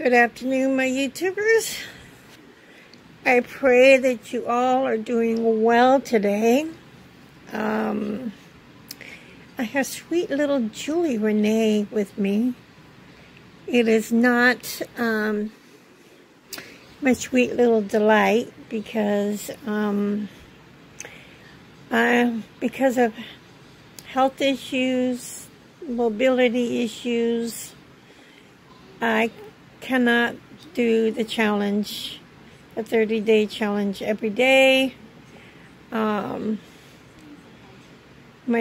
Good afternoon, my YouTubers. I pray that you all are doing well today. I have sweet little Julie Renee with me. It is not my sweet little delight because of health issues, mobility issues, I cannot do the challenge, a 30-day challenge every day. My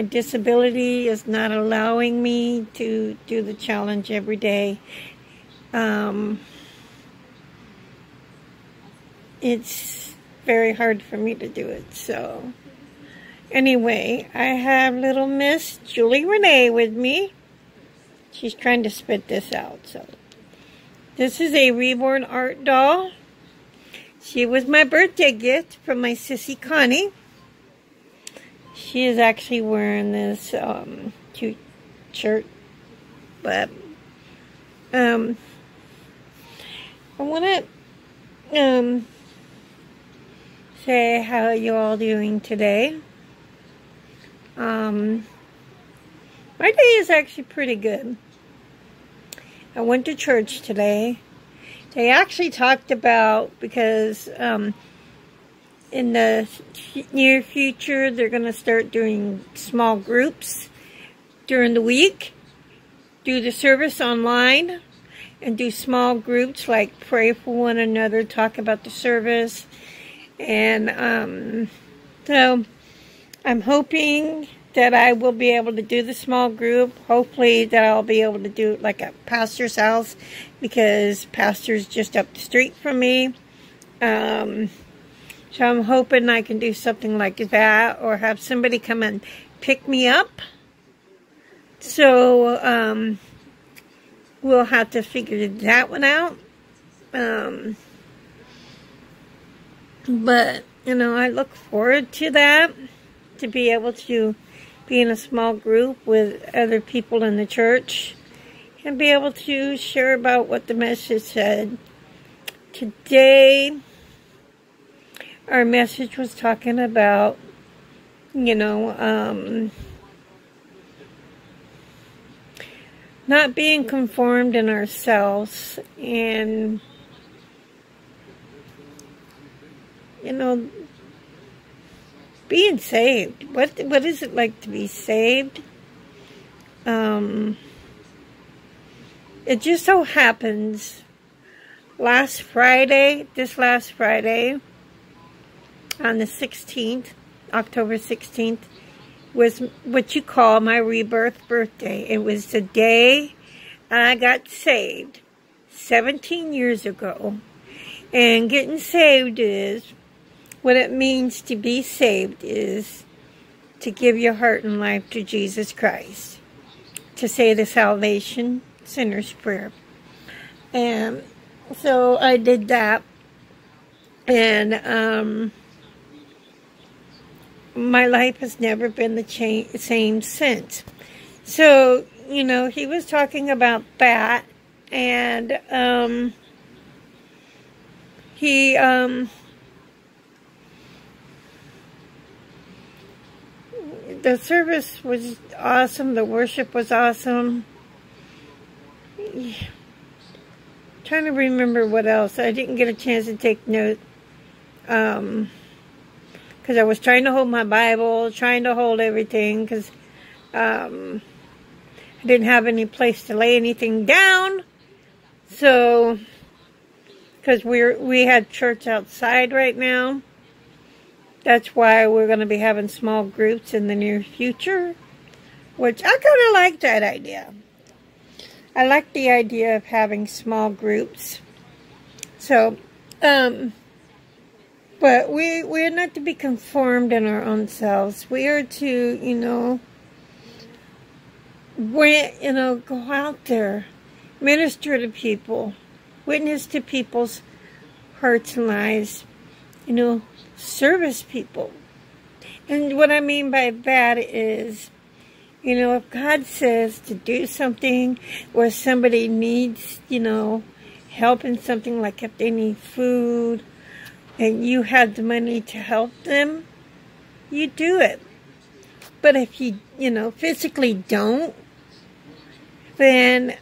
disability is not allowing me to do the challenge every day. It's very hard for me to do it. So anyway, I have little Miss Julie Renee with me. She's trying to spit this out. So this is a reborn art doll. She was my birthday gift from my sissy Connie. She is actually wearing this cute shirt, but I want to say how you all doing today. My day is actually pretty good. I went to church today. They actually talked about, because in the near future, they're going to start doing small groups during the week, do the service online, and do small groups like pray for one another, talk about the service. And so I'm hoping that I will be able to do the small group. Hopefully that I'll be able to do it like at pastor's house, because pastor's just up the street from me. So I'm hoping I can do something like that, or have somebody come and pick me up. So we'll have to figure that one out. But you know, I look forward to that, to be able to be in a small group with other people in the church and be able to share about what the message said. Today, our message was talking about, you know, not being conformed in ourselves, and, you know, being saved. What is it like to be saved? It just so happens this last Friday, on the 16th, October 16th, was what you call my rebirth birthday. It was the day I got saved 17 years ago. And getting saved is, what it means to be saved is to give your heart and life to Jesus Christ, to say the salvation sinner's prayer. And so I did that, and my life has never been the same since. So, you know, he was talking about that, and the service was awesome. The worship was awesome. Trying to remember what else. I didn't get a chance to take note. Because I was trying to hold my Bible, trying to hold everything. Because I didn't have any place to lay anything down. So, because we had church outside right now. That's why we're going to be having small groups in the near future, which I kind of like that idea. I like the idea of having small groups. So, but we're not to be conformed in our own selves. We are to, you know, go out there, minister to people, witness to people's hearts and lives, you know, service people. And what I mean by that is, you know, if God says to do something, or somebody needs, you know, help in something, like if they need food and you have the money to help them, you do it. But if you, physically don't, then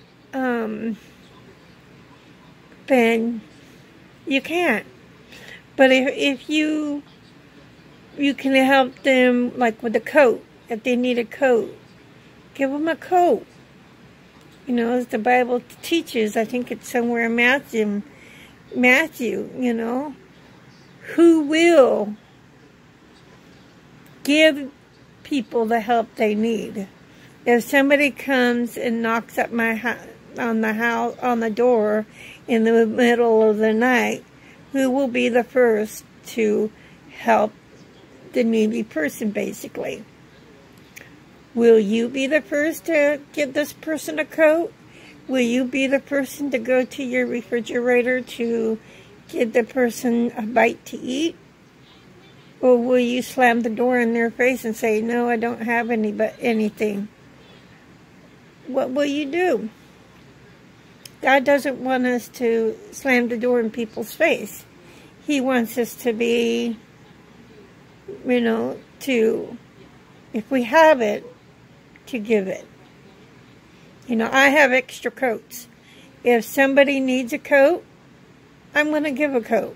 you can't. But if you can help them, like with a coat, if they need a coat, give them a coat. As the Bible teaches, I think it's somewhere in Matthew, who will give people the help they need. If somebody comes and knocks at my on the door in the middle of the night, who will be the first to help the needy person, basically? Will you be the first to give this person a coat? Will you be the person to go to your refrigerator to give the person a bite to eat? Or will you slam the door in their face and say, no, I don't have anything? What will you do? God doesn't want us to slam the door in people's face. He wants us to be, if we have it, to give it. I have extra coats. If somebody needs a coat, I'm going to give a coat.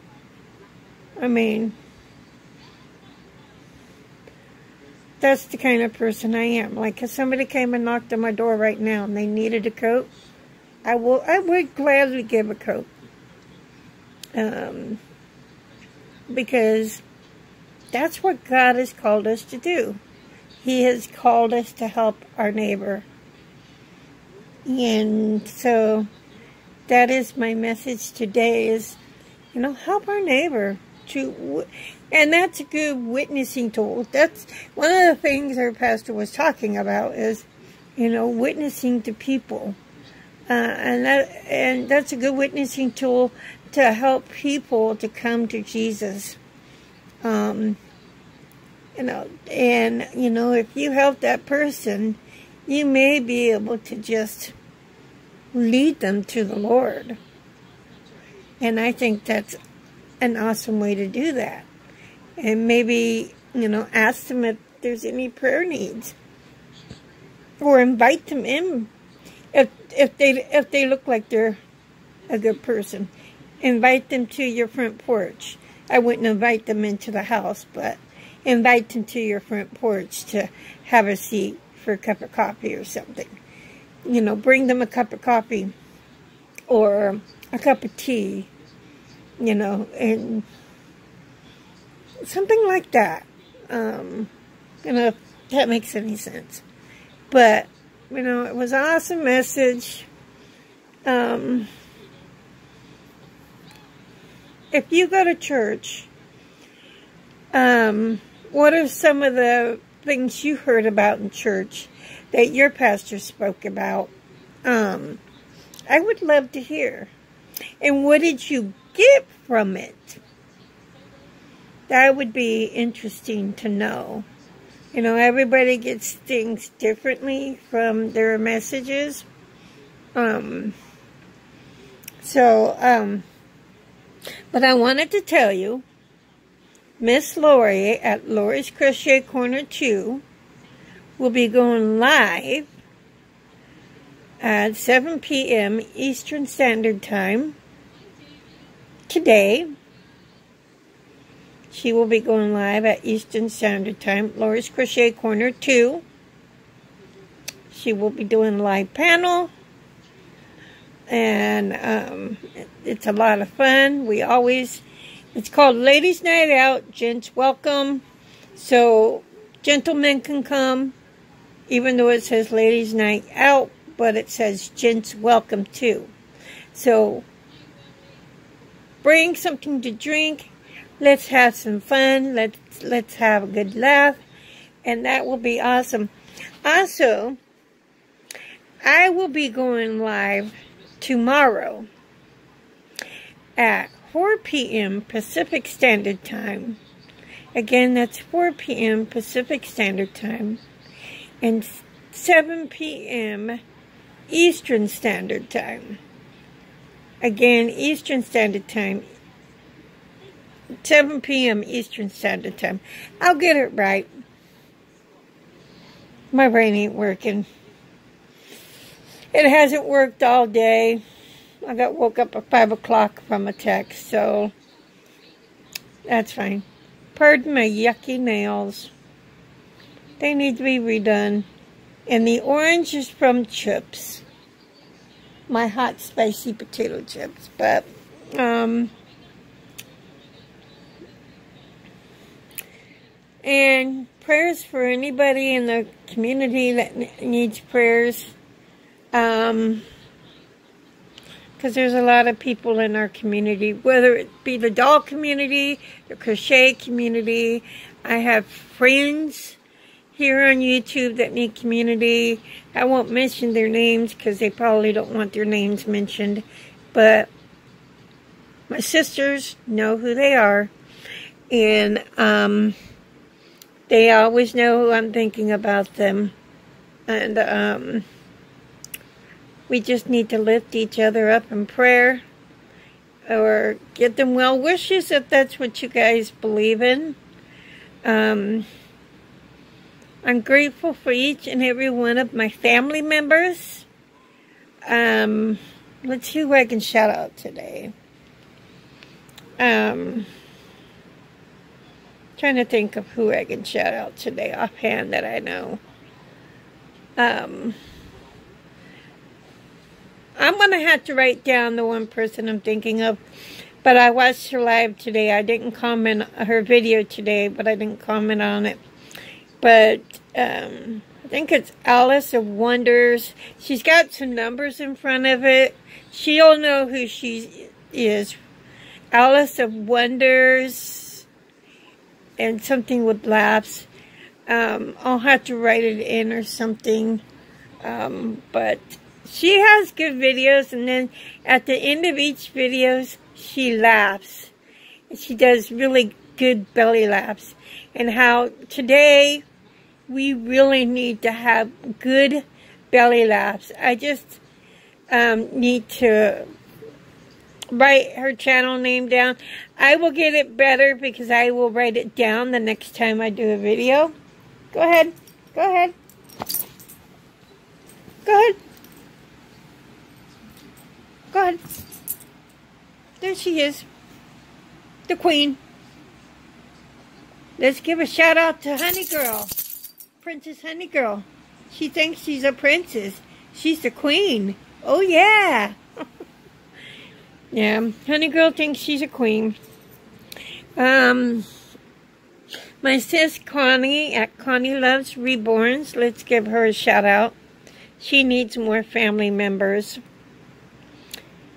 That's the kind of person I am. Like, if somebody came and knocked on my door right now and they needed a coat, I would gladly give a coat. Because that's what God has called us to do. He has called us to help our neighbor. And so that is my message today is, help our neighbor. And that's a good witnessing tool. That's one of the things our pastor was talking about is, witnessing to people. And that's a good witnessing tool to help people to come to Jesus. If you help that person, you may be able to just lead them to the Lord. And I think that's an awesome way to do that. And maybe, ask them if there's any prayer needs. Or invite them in. If they look like they're a good person, invite them to your front porch. I wouldn't invite them into the house, but invite them to your front porch to have a seat for a cup of coffee or something. Bring them a cup of coffee or a cup of tea, and something like that. If that makes any sense. But, it was an awesome message. If you go to church, what are some of the things you heard about in church that your pastor spoke about? I would love to hear. And what did you get from it? That would be interesting to know. Everybody gets things differently from their messages. But I wanted to tell you, Miss Lori at Lori's Crochet Corner 2 will be going live at 7 p.m. Eastern Standard Time today. She will be going live at Eastern Standard Time, Lori's Crochet Corner 2. She will be doing a live panel. And it's a lot of fun. It's called Ladies Night Out, Gents Welcome. So gentlemen can come, even though it says Ladies Night Out, but it says Gents Welcome too. So bring something to drink. Let's have some fun. Let's have a good laugh. And that will be awesome. Also, I will be going live tomorrow at 4 p.m. Pacific Standard Time. Again, that's 4 p.m. Pacific Standard Time and 7 p.m. Eastern Standard Time. Again, Eastern Standard Time. 7 p.m. Eastern Standard Time. I'll get it right. My brain ain't working. It hasn't worked all day. I got woke up at 5 o'clock from a text, so that's fine. Pardon my yucky nails. They need to be redone. And the orange is from chips. My hot, spicy potato chips. But, and prayers for anybody in the community that needs prayers. Because there's a lot of people in our community, whether it be the doll community, the crochet community. I have friends here on YouTube that need community. I won't mention their names because they probably don't want their names mentioned. But my sisters know who they are. And they always know who I'm thinking about them. And we just need to lift each other up in prayer. Or get them well wishes if that's what you guys believe in. I'm grateful for each and every one of my family members. Let's see who I can shout out today. Trying to think of who I can shout out today offhand that I know. I'm going to have to write down the one person I'm thinking of. But I watched her live today. I didn't comment on her video today, but I didn't comment on it. But I think it's Alice of Wonders. She's got some numbers in front of it. She'll know who she is. Alice of Wonders. And something with laughs. I'll have to write it in or something. But she has good videos. And then at the end of each video, she laughs. She does really good belly laughs. And how today we really need to have good belly laughs. I just need to write her channel name down. I will get it better because I will write it down the next time I do a video. Go ahead. Go ahead. Go ahead. Go ahead. There she is. The queen. Let's give a shout out to Honey Girl. Princess Honey Girl. She thinks she's a princess. She's the queen. Oh yeah. Yeah, Honey Girl thinks she's a queen. My sis Connie at Connie Loves Reborns. Let's give her a shout out. She needs more family members.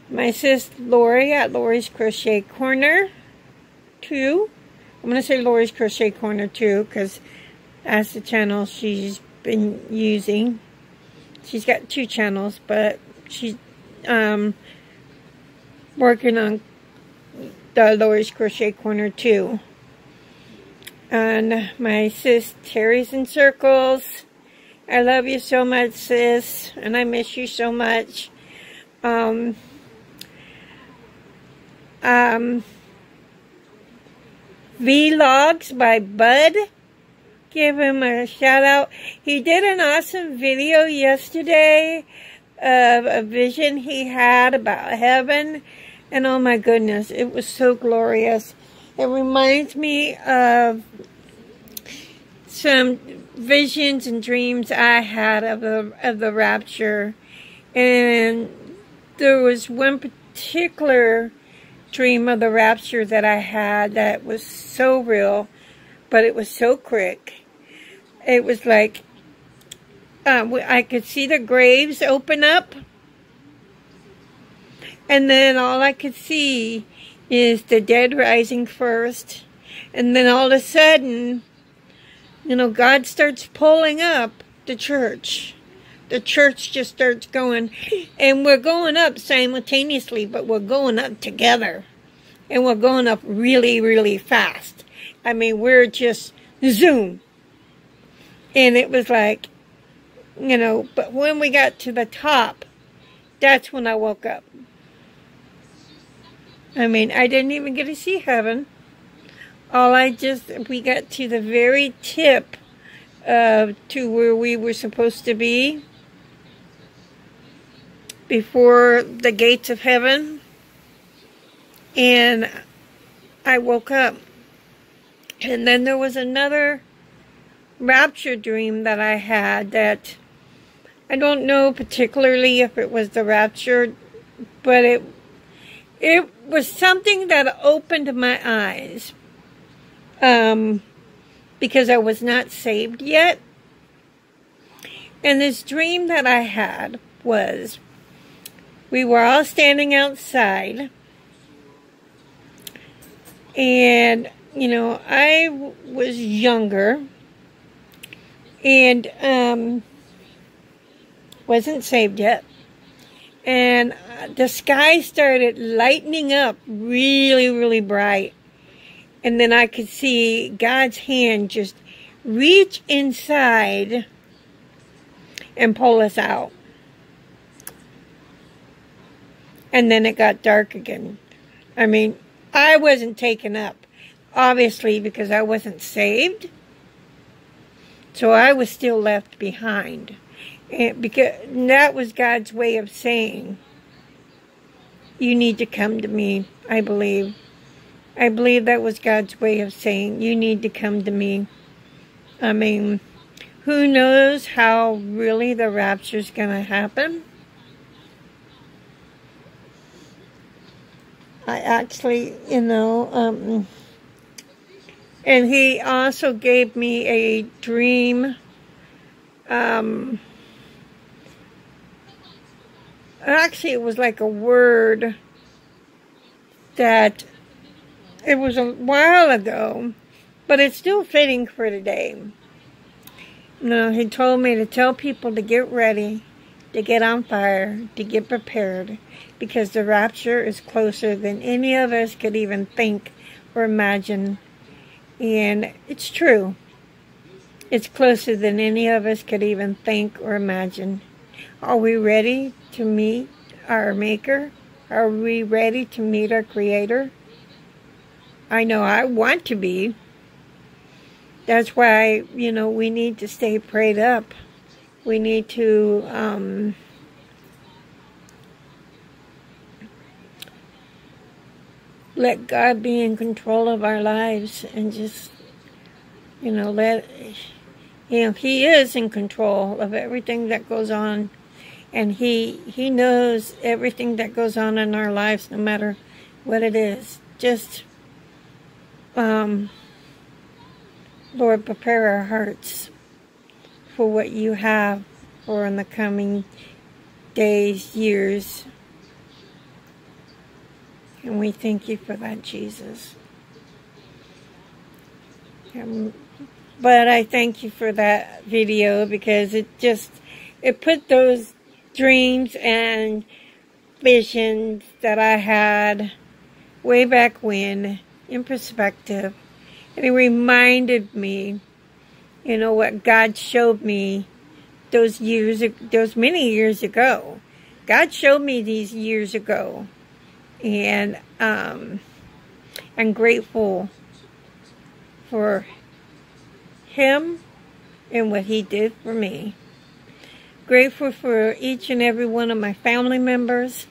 My sis Lori at Lori's Crochet Corner 2. I'm going to say Lori's Crochet Corner 2 because that's the channel she's been using. She's got 2 channels, but she's working on the Lori's Crochet Corner 2. And my sis Terry's in Circles. I love you so much, sis, and I miss you so much. Vlogs by Bud. Give him a shout out. He did an awesome video yesterday of a vision he had about heaven. And oh my goodness, it was so glorious. It reminds me of some visions and dreams I had of the rapture. And there was one particular dream of the rapture that I had that was so real, but it was so quick. It was like I could see the graves open up, and then all I could see is the dead rising first, and then all of a sudden, you know, God starts pulling up the church. The church just starts going, and we're going up simultaneously, but we're going up together. And we're going up really, really fast. I mean, we're just zoom. And it was like, you know, but when we got to the top, that's when I woke up. I mean, I didn't even get to see heaven. We got to the very tip to where we were supposed to be before the gates of heaven. And I woke up. And then there was another rapture dream that I had that I don't know particularly if it was the rapture, but it was something that opened my eyes because I was not saved yet. And this dream that I had was we were all standing outside, and you know, I was younger and wasn't saved yet. And the sky started lightening up really, really bright. And then I could see God's hand just reach inside and pull us out. And then it got dark again. I mean, I wasn't taken up, obviously, because I wasn't saved. So I was still left behind. And because that was God's way of saying, you need to come to me, I believe. I believe that was God's way of saying, you need to come to me. I mean, who knows how really the rapture's going to happen? I actually, you know, and he also gave me a dream. Actually, it was like a word that it was a while ago, but it's still fitting for today. You know, he told me to tell people to get ready, to get on fire, to get prepared, because the rapture is closer than any of us could even think or imagine. And it's true. It's closer than any of us could even think or imagine. Are we ready to meet our Maker? Are we ready to meet our Creator? I know I want to be. That's why, you know, we need to stay prayed up. We need to let God be in control of our lives and just, you know, He is in control of everything that goes on. And He knows everything that goes on in our lives, no matter what it is. Just, Lord, prepare our hearts for what you have for in the coming days, years. And we thank you for that, Jesus. But I thank you for that video because it put those dreams and visions that I had way back when in perspective. And it reminded me, you know, what God showed me those many years ago. God showed me these years ago. And I'm grateful for Him and what He did for me. Grateful for each and every one of my family members.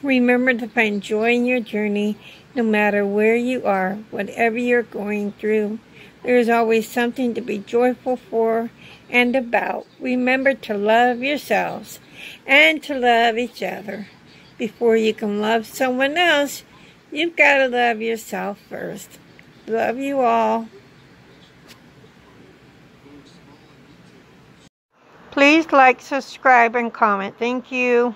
Remember to find joy in your journey, no matter where you are, whatever you're going through. There's always something to be joyful for and about. Remember to love yourselves and to love each other. Before you can love someone else, you've got to love yourself first. Love you all. Please like, subscribe, and comment. Thank you.